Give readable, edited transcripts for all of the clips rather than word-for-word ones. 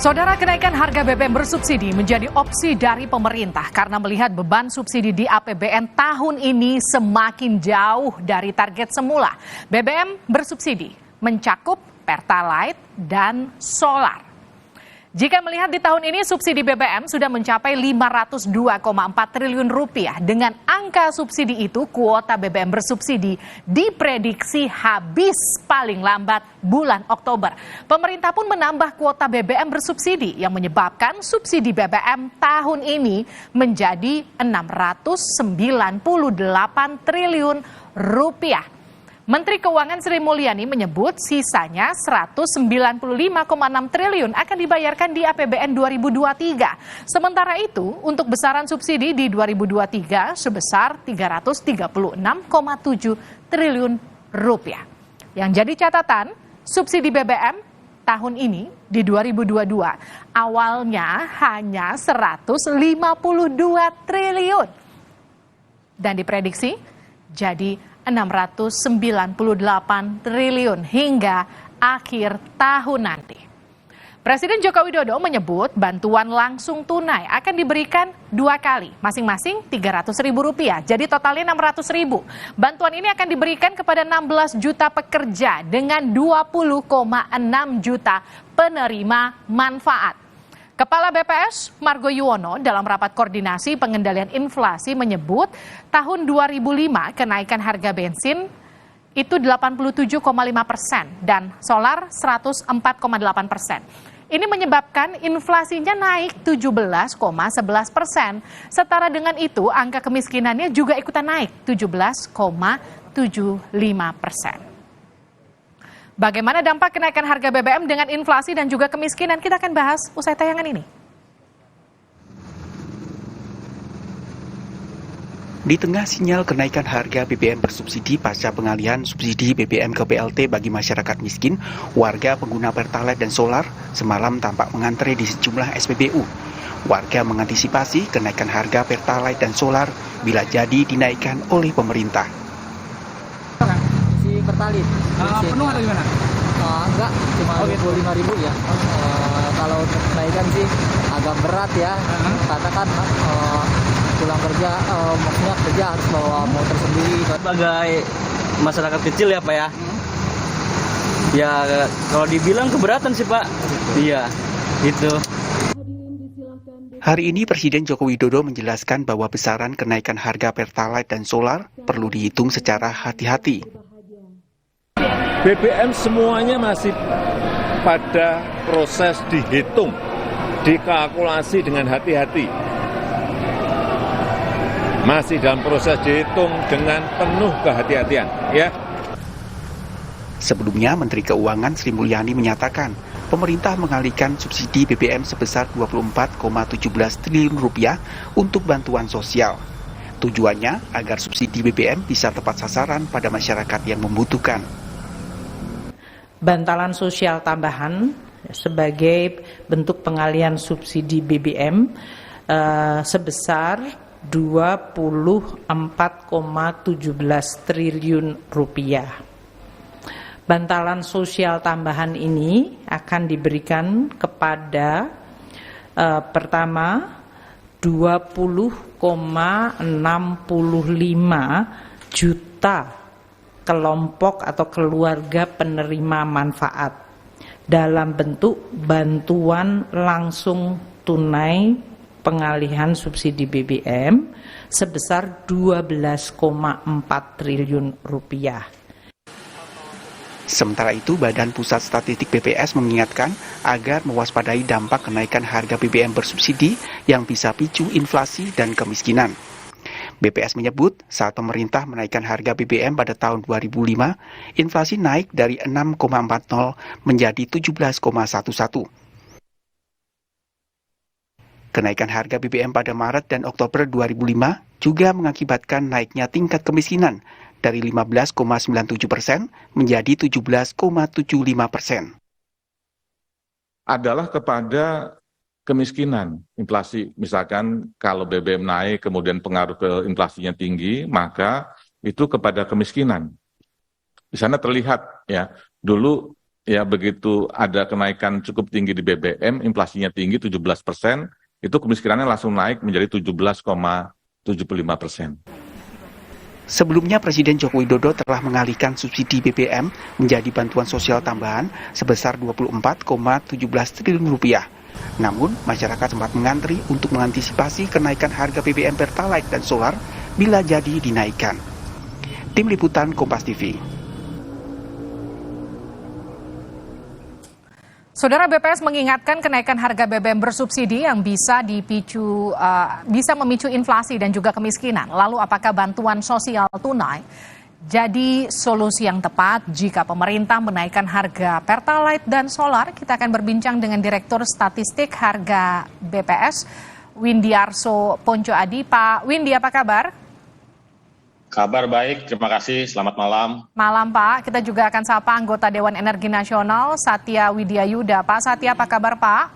Saudara, kenaikan harga BBM bersubsidi menjadi opsi dari pemerintah karena melihat beban subsidi di APBN tahun ini semakin jauh dari target semula. BBM bersubsidi mencakup Pertalite dan solar. Jika melihat di tahun ini subsidi BBM sudah mencapai 502,4 triliun rupiah. Dengan angka subsidi itu, kuota BBM bersubsidi diprediksi habis paling lambat bulan Oktober. Pemerintah pun menambah kuota BBM bersubsidi yang menyebabkan subsidi BBM tahun ini menjadi 698 triliun rupiah. Menteri Keuangan Sri Mulyani menyebut sisanya 195,6 triliun akan dibayarkan di APBN 2023. Sementara itu, untuk besaran subsidi di 2023 sebesar 336,7 triliun rupiah. Yang jadi catatan, subsidi BBM tahun ini di 2022 awalnya hanya 152 triliun dan diprediksi jadi 698 triliun hingga akhir tahun nanti. Presiden Joko Widodo menyebut bantuan langsung tunai akan diberikan 2 kali, masing-masing Rp300.000, jadi totalnya Rp600.000. Bantuan ini akan diberikan kepada 16 juta pekerja dengan 20,6 juta penerima manfaat. Kepala BPS Margo Yuwono dalam rapat koordinasi pengendalian inflasi menyebut tahun 2005 kenaikan harga bensin itu 87,5% dan solar 104,8%. Ini menyebabkan inflasinya naik 17,11%. Setara dengan itu angka kemiskinannya juga ikutan naik 17,75%. Bagaimana dampak kenaikan harga BBM dengan inflasi dan juga kemiskinan? Kita akan bahas usai tayangan ini. Di tengah sinyal kenaikan harga BBM bersubsidi pasca pengalihan subsidi BBM ke BLT bagi masyarakat miskin, warga pengguna Pertalite dan solar semalam tampak mengantre di sejumlah SPBU. Warga mengantisipasi kenaikan harga Pertalite dan solar bila jadi dinaikkan oleh pemerintah. Pertalite. Penuh atau gimana? Enggak, cuma 25.000 ya. Kalau kenaikan sih agak berat ya. Karena kan pulang kerja, maksudnya kerja harus bawa motor sendiri. Sebagai masyarakat kecil ya Pak ya. Ya kalau dibilang keberatan sih Pak. Iya, gitu. Hari ini Presiden Joko Widodo menjelaskan bahwa besaran kenaikan harga Pertalite dan solar perlu dihitung secara hati-hati. BBM semuanya masih pada proses dihitung, dikalkulasi dengan hati-hati. Masih dalam proses dihitung dengan penuh kehati-hatian, ya. Sebelumnya, Menteri Keuangan Sri Mulyani menyatakan pemerintah mengalihkan subsidi BBM sebesar 24,17 triliun rupiah untuk bantuan sosial. Tujuannya agar subsidi BBM bisa tepat sasaran pada masyarakat yang membutuhkan. Bantalan sosial tambahan sebagai bentuk pengalihan subsidi BBM sebesar 24,17 triliun rupiah. Bantalan sosial tambahan ini akan diberikan kepada pertama 20,65 juta kelompok atau keluarga penerima manfaat dalam bentuk bantuan langsung tunai pengalihan subsidi BBM sebesar 12,4 triliun rupiah. Sementara itu, Badan Pusat Statistik BPS mengingatkan agar mewaspadai dampak kenaikan harga BBM bersubsidi yang bisa picu inflasi dan kemiskinan. BPS menyebut saat pemerintah menaikkan harga BBM pada tahun 2005, inflasi naik dari 6,40 menjadi 17,11. Kenaikan harga BBM pada Maret dan Oktober 2005 juga mengakibatkan naiknya tingkat kemiskinan dari 15,97% menjadi 17,75%. Adalah kepada kemiskinan, inflasi. Misalkan kalau BBM naik, kemudian pengaruh ke inflasinya tinggi, maka itu kepada kemiskinan. Di sana terlihat ya, dulu ya begitu ada kenaikan cukup tinggi di BBM, inflasinya tinggi 17%, itu kemiskinannya langsung naik menjadi 17,75%. Sebelumnya Presiden Joko Widodo telah mengalihkan subsidi BBM menjadi bantuan sosial tambahan sebesar 24,17 triliun rupiah. Namun, masyarakat sempat mengantri untuk mengantisipasi kenaikan harga BBM Pertalite dan solar bila jadi dinaikkan. Tim Liputan Kompas TV. Saudara, BPS mengingatkan kenaikan harga BBM bersubsidi yang bisa memicu inflasi dan juga kemiskinan. Lalu apakah bantuan sosial tunai jadi solusi yang tepat jika pemerintah menaikkan harga Pertalite dan solar? Kita akan berbincang dengan Direktur Statistik Harga BPS, Windiarso Ponco Adi. Pak Windy, apa kabar? Kabar baik, terima kasih. Selamat malam. Malam, Pak. Kita juga akan sapa anggota Dewan Energi Nasional, Satya Widyayuda. Pak Satya, apa kabar, Pak?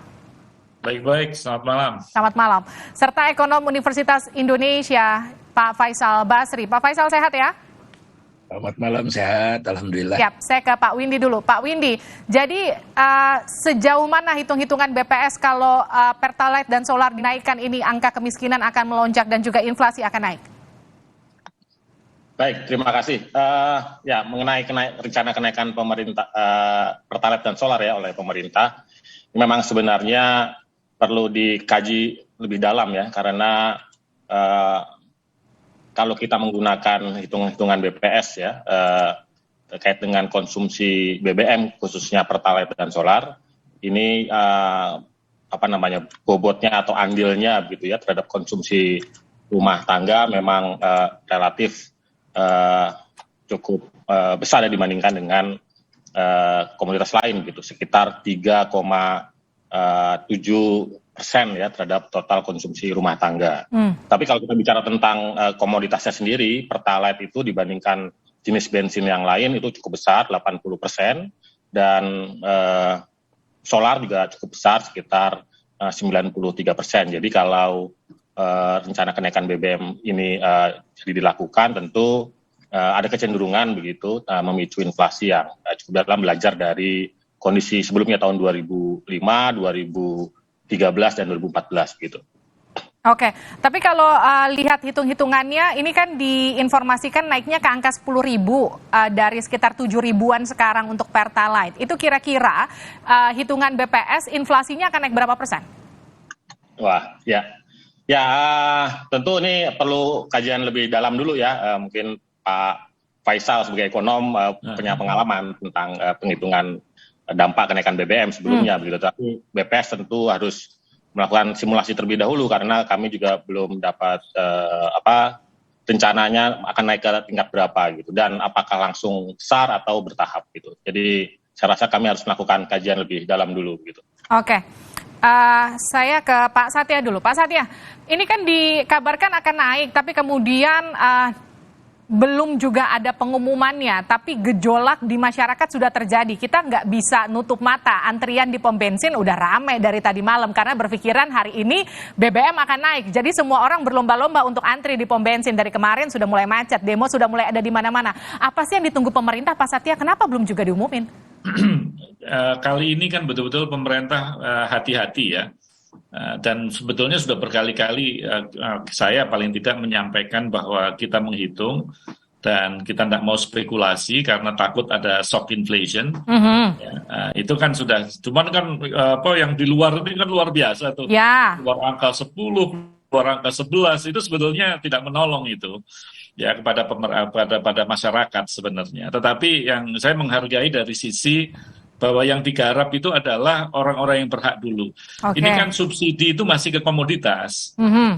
Baik-baik, selamat malam. Selamat malam. Serta Ekonom Universitas Indonesia, Pak Faisal Basri. Pak Faisal, sehat ya? Selamat malam, sehat, alhamdulillah. Siap, saya ke Pak Windy dulu. Pak Windy, jadi sejauh mana hitung-hitungan BPS kalau Pertalite dan solar dinaikkan ini angka kemiskinan akan melonjak dan juga inflasi akan naik? Baik, terima kasih. Mengenai rencana kenaikan pemerintah Pertalite dan solar ya oleh pemerintah, memang sebenarnya perlu dikaji lebih dalam ya, karena kalau kita menggunakan hitung-hitungan BPS ya terkait dengan konsumsi BBM khususnya Pertalite dan solar, ini bobotnya atau andilnya gitu ya terhadap konsumsi rumah tangga memang relatif cukup besar ya dibandingkan dengan komoditas lain gitu, sekitar 3,7% ya terhadap total konsumsi rumah tangga. Tapi kalau kita bicara tentang komoditasnya sendiri, Pertalite itu dibandingkan jenis bensin yang lain itu cukup besar, 80%, dan solar juga cukup besar, sekitar 93%. Jadi kalau rencana kenaikan BBM ini jadi dilakukan, tentu ada kecenderungan begitu memicu inflasi yang cukup dalam, belajar dari kondisi sebelumnya tahun 2005, 2013 dan 2014 gitu. Oke, tapi kalau lihat hitung-hitungannya, ini kan diinformasikan naiknya ke angka 10.000 dari sekitar 7.000-an sekarang untuk Pertalite. Itu kira-kira hitungan BPS inflasinya akan naik berapa persen? Wah, ya tentu ini perlu kajian lebih dalam dulu ya. Mungkin Pak Faisal sebagai ekonom punya pengalaman tentang penghitungan dampak kenaikan BBM sebelumnya begitu. Tapi BPS tentu harus melakukan simulasi terlebih dahulu karena kami juga belum dapat rencananya akan naik ke tingkat berapa gitu, dan apakah langsung besar atau bertahap gitu. Jadi saya rasa kami harus melakukan kajian lebih dalam dulu gitu. Oke. Saya ke Pak Satya dulu. Pak Satya, ini kan dikabarkan akan naik, tapi kemudian belum juga ada pengumumannya, tapi gejolak di masyarakat sudah terjadi. Kita nggak bisa nutup mata, antrian di pom bensin udah ramai dari tadi malam, karena berpikiran hari ini BBM akan naik. Jadi semua orang berlomba-lomba untuk antri di pom bensin. Dari kemarin sudah mulai macet, demo sudah mulai ada di mana-mana. Apa sih yang ditunggu pemerintah, Pak Satya? Kenapa belum juga diumumin? Kali ini kan betul-betul pemerintah hati-hati ya, dan sebetulnya sudah berkali-kali saya paling tidak menyampaikan bahwa kita menghitung dan kita tidak mau spekulasi karena takut ada shock inflation. Ya, itu kan sudah, cuman kan yang di luar ini kan luar biasa tuh, luar angka 10, luar angka 11 itu sebetulnya tidak menolong itu ya pada masyarakat sebenarnya. Tetapi yang saya menghargai dari sisi bahwa yang digarap itu adalah orang-orang yang berhak dulu. Okay. Ini kan subsidi itu masih ke komoditas.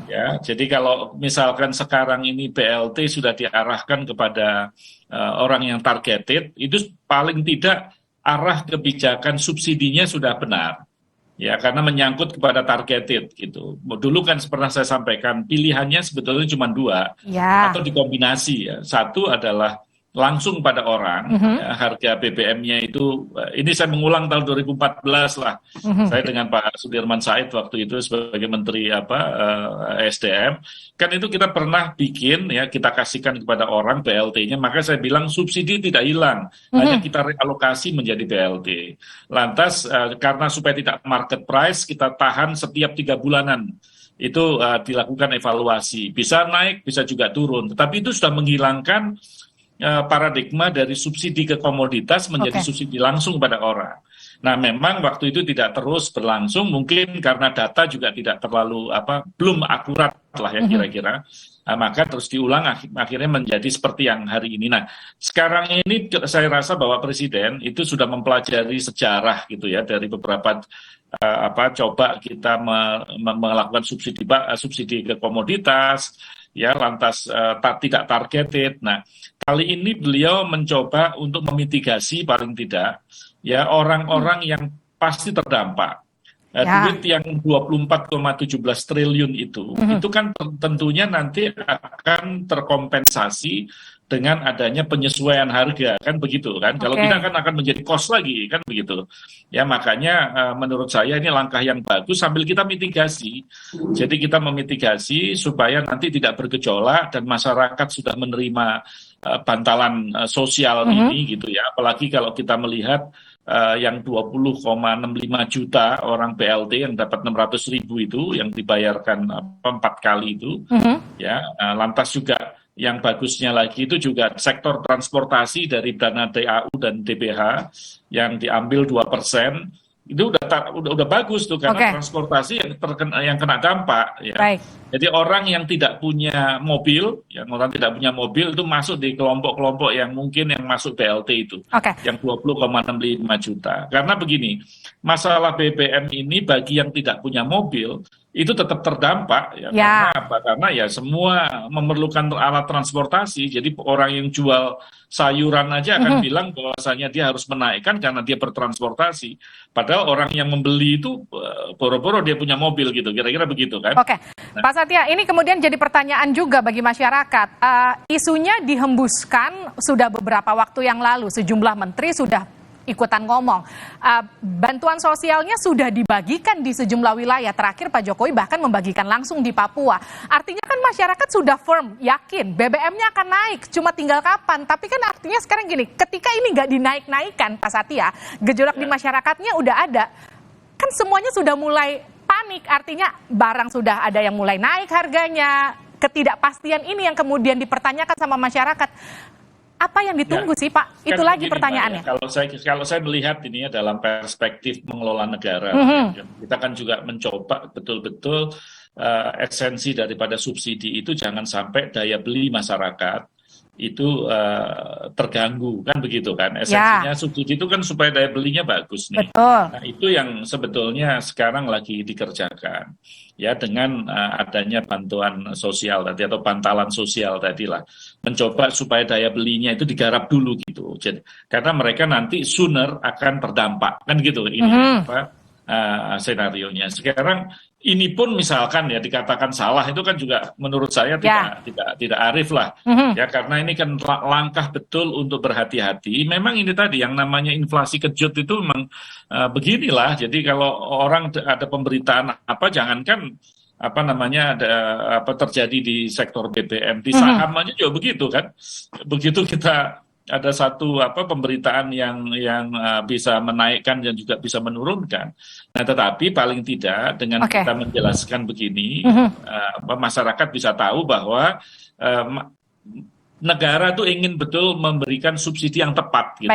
Ya, jadi kalau misalkan sekarang ini BLT sudah diarahkan kepada orang yang targeted, itu paling tidak arah kebijakan subsidinya sudah benar. Ya, karena menyangkut kepada targeted gitu. Dulu kan pernah saya sampaikan pilihannya sebetulnya cuma dua, atau dikombinasi ya. Satu adalah langsung pada orang, ya, harga BBM-nya itu, ini saya mengulang tahun 2014 lah, saya dengan Pak Sudirman Said waktu itu sebagai Menteri SDM, kan itu kita pernah bikin, ya, kita kasihkan kepada orang BLT-nya, maka saya bilang subsidi tidak hilang, hanya kita realokasi menjadi BLT. Lantas karena supaya tidak market price, kita tahan setiap 3 bulanan. Itu dilakukan evaluasi, bisa naik, bisa juga turun, tetapi itu sudah menghilangkan paradigma dari subsidi ke komoditas menjadi subsidi langsung pada orang. Nah, memang waktu itu tidak terus berlangsung, mungkin karena data juga tidak terlalu belum akurat lah ya kira-kira. Maka terus diulang, akhirnya menjadi seperti yang hari ini. Nah, sekarang ini saya rasa bahwa Presiden itu sudah mempelajari sejarah gitu ya, dari beberapa coba kita melakukan subsidi ke komoditas, ya, lantas tidak targeted. Nah, kali ini beliau mencoba untuk memitigasi paling tidak, ya, orang-orang yang pasti terdampak. Duit yang 24,17 triliun itu kan tentunya nanti akan terkompensasi dengan adanya penyesuaian harga, kan begitu kan? Kalau tidak kan akan menjadi cost lagi, kan begitu. Ya, makanya menurut saya ini langkah yang bagus sambil kita mitigasi. Jadi kita memitigasi supaya nanti tidak bergejolak dan masyarakat sudah menerima bantalan sosial ini gitu ya. Apalagi kalau kita melihat yang 20,65 juta orang BLT yang dapat 600.000 itu yang dibayarkan 4 kali itu, ya. Lantas juga yang bagusnya lagi itu juga sektor transportasi dari dana DAU dan DBH yang diambil 2%. Itu udah bagus tuh, karena transportasi yang kena dampak ya. Jadi orang yang tidak punya mobil, itu masuk di kelompok-kelompok yang mungkin yang masuk BLT itu, yang 20,65 juta. Karena begini, masalah BBM ini bagi yang tidak punya mobil itu tetap terdampak ya. Karena apa? Karena ya semua memerlukan alat transportasi. Jadi orang yang jual sayuran aja akan bilang bahwasanya dia harus menaikkan karena dia bertransportasi. Padahal orang yang membeli itu boro-boro dia punya mobil gitu. Kira-kira begitu kan? Nah, Pak Satya, ini kemudian jadi pertanyaan juga bagi masyarakat. Isunya dihembuskan sudah beberapa waktu yang lalu. Sejumlah menteri sudah ikutan ngomong. Bantuan sosialnya sudah dibagikan di sejumlah wilayah. Terakhir Pak Jokowi bahkan membagikan langsung di Papua. Artinya kan masyarakat sudah firm, yakin BBM-nya akan naik. Cuma tinggal kapan. Tapi kan artinya sekarang gini, ketika ini nggak dinaik-naikkan Pak Satya, gejolak di masyarakatnya udah ada. Kan semuanya sudah mulai panik. Artinya barang sudah ada yang mulai naik harganya. Ketidakpastian ini yang kemudian dipertanyakan sama masyarakat. Apa yang ditunggu sih Pak? Itu lagi pertanyaannya. Pak, kalau saya melihat ini ya dalam perspektif mengelola negara, kita kan juga mencoba betul-betul esensi daripada subsidi itu jangan sampai daya beli masyarakat itu terganggu, kan begitu kan? Esensinya subsidi itu kan supaya daya belinya bagus nih. Nah, itu yang sebetulnya sekarang lagi dikerjakan. Ya, dengan adanya bantuan sosial tadi atau bantalan sosial tadi lah, mencoba supaya daya belinya itu digarap dulu gitu. Jadi karena mereka nanti sooner akan terdampak, kan gitu ini senarionya. Sekarang ini pun misalkan ya dikatakan salah, itu kan juga menurut saya tidak arif lah. Ya, karena ini kan langkah betul untuk berhati-hati. Memang ini tadi yang namanya inflasi kejut itu memang beginilah. Jadi kalau orang ada pemberitaan jangankan terjadi di sektor BBM, di saham aja juga begitu kan. Begitu kita ada satu pemberitaan yang bisa menaikkan dan juga bisa menurunkan. Nah, tetapi paling tidak dengan kita menjelaskan begini, masyarakat bisa tahu bahwa negara tuh ingin betul memberikan subsidi yang tepat gitu.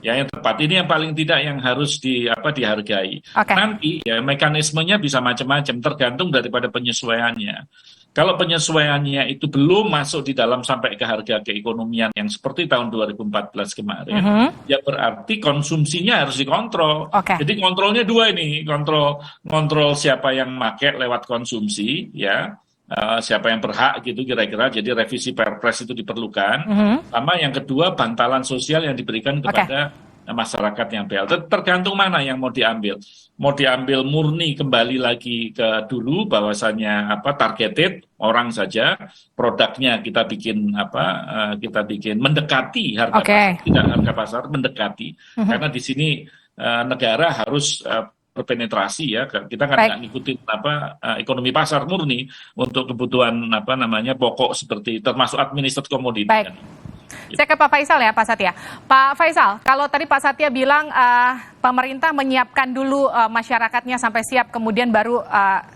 Ya, yang tepat ini yang paling tidak yang harus dihargai. Nanti ya mekanismenya bisa macam-macam tergantung daripada penyesuaiannya. Kalau penyesuaiannya itu belum masuk di dalam sampai ke harga keekonomian yang seperti tahun 2014 kemarin, ya berarti konsumsinya harus dikontrol. Jadi kontrolnya dua ini, kontrol siapa yang pakai lewat konsumsi, ya, siapa yang berhak gitu kira-kira. Jadi revisi Perpres itu diperlukan. Sama yang kedua bantalan sosial yang diberikan kepada masyarakat yang BLT. Tergantung mana yang mau diambil. Mau diambil murni kembali lagi ke dulu bahwasannya targeted orang saja, produknya kita bikin mendekati harga pasar, tidak harga pasar, mendekati. Karena di sini negara harus berpenetrasi ya, kita kan nggak ngikutin ekonomi pasar murni untuk kebutuhan pokok seperti termasuk administered commodity. Kan. Saya ke Pak Faisal ya, Pak Satya. Pak Faisal, kalau tadi Pak Satya bilang pemerintah menyiapkan dulu masyarakatnya sampai siap, kemudian baru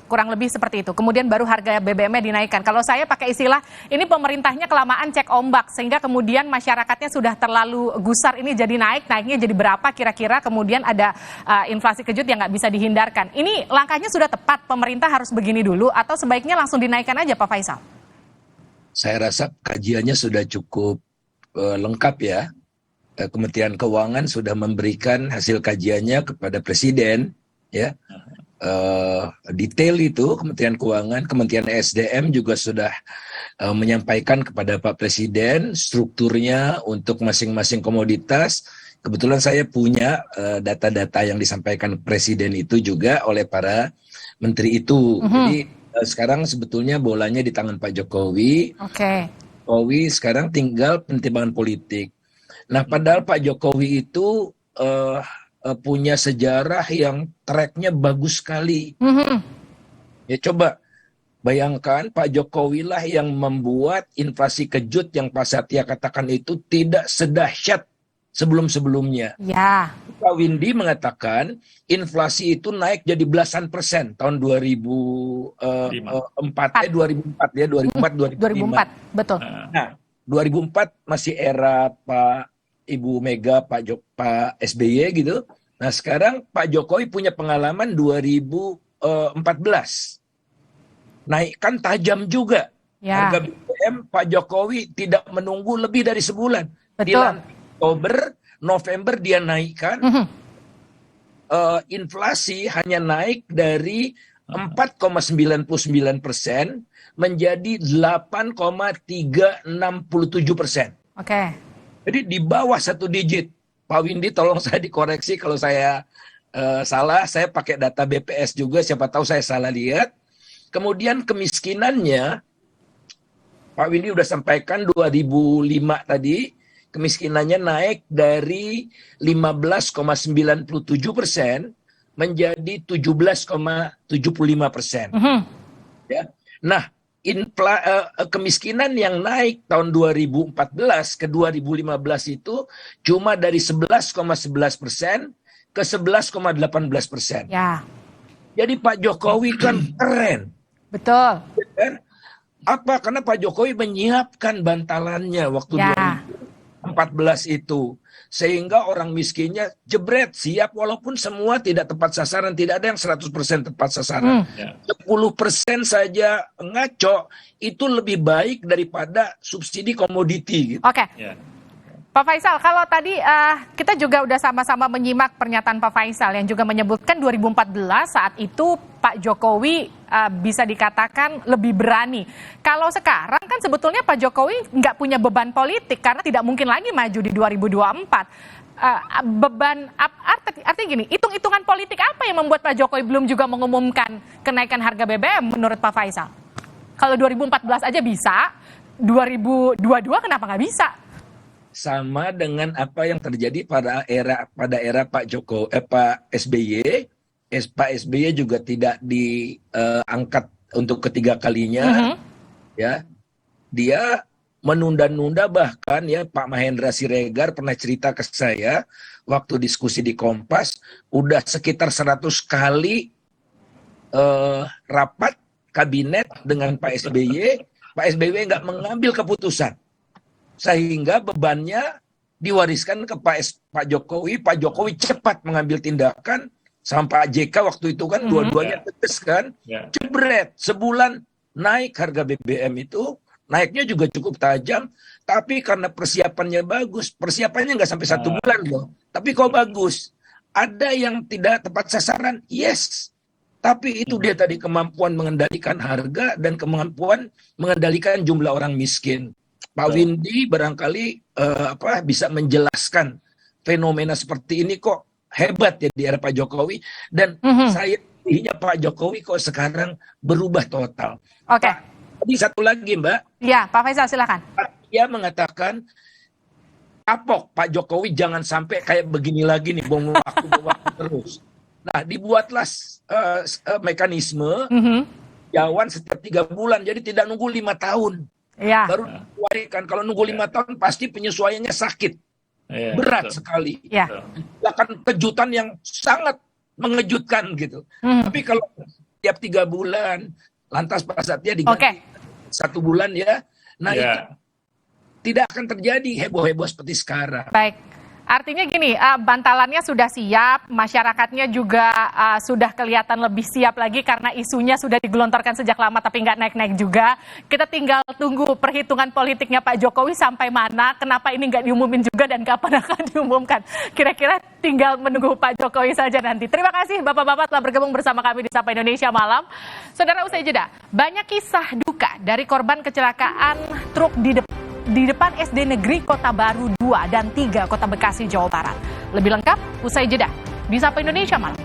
kurang lebih seperti itu. Kemudian baru harga BBM-nya dinaikkan. Kalau saya pakai istilah, ini pemerintahnya kelamaan cek ombak, sehingga kemudian masyarakatnya sudah terlalu gusar, ini jadi naiknya jadi berapa kira-kira, kemudian ada inflasi kejut yang nggak bisa dihindarkan. Ini langkahnya sudah tepat, pemerintah harus begini dulu, atau sebaiknya langsung dinaikkan aja, Pak Faisal? Saya rasa kajiannya sudah cukup lengkap ya. Kementerian Keuangan sudah memberikan hasil kajiannya kepada Presiden ya. Detail itu Kementerian Keuangan, Kementerian SDM juga sudah menyampaikan kepada Pak Presiden strukturnya untuk masing-masing komoditas. Kebetulan saya punya data-data yang disampaikan Presiden itu juga oleh para menteri itu. Jadi sekarang sebetulnya bolanya di tangan Pak Jokowi. Jokowi sekarang tinggal pertimbangan politik. Nah, padahal Pak Jokowi itu punya sejarah yang tracknya bagus sekali. Ya coba bayangkan Pak Jokowi lah yang membuat inflasi kejut yang Pak Satya katakan itu tidak sedahsyat sebelum-sebelumnya. Ya. Pak Windy mengatakan inflasi itu naik jadi belasan persen tahun 2004 ya 2004 betul. Nah 2004 masih era Pak Ibu Mega Pak SBY gitu. Nah sekarang Pak Jokowi punya pengalaman 2014 naikkan tajam juga. Harga BBM Pak Jokowi tidak menunggu lebih dari sebulan. Di Oktober, November dia naikkan. Inflasi hanya naik dari 4,99% menjadi 8,367%. Jadi di bawah satu digit. Pak Windy tolong saya dikoreksi kalau saya salah. Saya pakai data BPS juga, siapa tahu saya salah lihat. Kemudian kemiskinannya, Pak Windy udah sampaikan 2005 tadi, kemiskinannya naik dari 15,97% menjadi 17,75%. Ya. Nah, kemiskinan yang naik tahun 2014 ke 2015 itu cuma dari 11,11% ke 11,18%. Ya. Jadi Pak Jokowi kan keren. Betul. Apa? Karena Pak Jokowi menyiapkan bantalannya waktu 2014 itu. Sehingga orang miskinnya jebret, siap walaupun semua tidak tepat sasaran. Tidak ada yang 100% tepat sasaran. 10% saja ngaco, itu lebih baik daripada subsidi komoditi. Gitu. Pak Faisal, kalau tadi kita juga udah sama-sama menyimak pernyataan Pak Faisal yang juga menyebutkan 2014 saat itu Pak Jokowi bisa dikatakan lebih berani. Kalau sekarang kan sebetulnya Pak Jokowi nggak punya beban politik karena tidak mungkin lagi maju di 2024. Artinya gini, hitung-hitungan politik apa yang membuat Pak Jokowi belum juga mengumumkan kenaikan harga BBM menurut Pak Faisal? Kalau 2014 aja bisa, 2022 kenapa nggak bisa? Sama dengan apa yang terjadi pada era Pak SBY. Pak SBY juga tidak diangkat untuk ketiga kalinya. Ya, dia menunda-nunda, bahkan ya Pak Mahendra Siregar pernah cerita ke saya waktu diskusi di Kompas, udah sekitar 100 kali rapat kabinet dengan Pak SBY. Pak SBY nggak mengambil keputusan. Sehingga bebannya diwariskan ke Pak Jokowi. Pak Jokowi cepat mengambil tindakan sama Pak JK waktu itu kan dua-duanya tegas kan. Jebret, sebulan naik harga BBM itu, naiknya juga cukup tajam. Tapi karena persiapannya bagus, persiapannya nggak sampai 1 bulan loh. Tapi kok bagus. Ada yang tidak tepat sasaran, yes. Tapi itu dia tadi kemampuan mengendalikan harga dan kemampuan mengendalikan jumlah orang miskin. Pak Windy barangkali bisa menjelaskan fenomena seperti ini kok hebat ya di era Pak Jokowi, dan saya pilihnya Pak Jokowi kok sekarang berubah total. Oke. Tadi satu lagi Mbak. Ya, Pak Faisal silakan. Dia mengatakan kapok Pak Jokowi jangan sampai kayak begini lagi nih, bom waktu terus. Nah, dibuatlah mekanisme jauhan setiap 3 bulan, jadi tidak nunggu 5 tahun. Ya. Baru dikeluarkan. Kalau nunggu 5 tahun pasti penyesuaiannya sakit, berat sekali. Ya. Akan kejutan yang sangat mengejutkan gitu. Tapi kalau tiap 3 bulan, lantas pada saat dia diganti 1 bulan ya, nah itu tidak akan terjadi heboh-heboh seperti sekarang. Baik. Artinya gini, bantalannya sudah siap, masyarakatnya juga sudah kelihatan lebih siap lagi karena isunya sudah digelontorkan sejak lama tapi nggak naik-naik juga. Kita tinggal tunggu perhitungan politiknya Pak Jokowi sampai mana, kenapa ini nggak diumumin juga dan kapan akan diumumkan. Kira-kira tinggal menunggu Pak Jokowi saja nanti. Terima kasih Bapak-Bapak telah bergabung bersama kami di Sapa Indonesia Malam. Saudara, usai jeda, banyak kisah duka dari korban kecelakaan truk di depan SD Negeri Kota Baru 2 dan 3 Kota Bekasi, Jawa Barat. Lebih lengkap usai jeda di Sapa Indonesia Malam.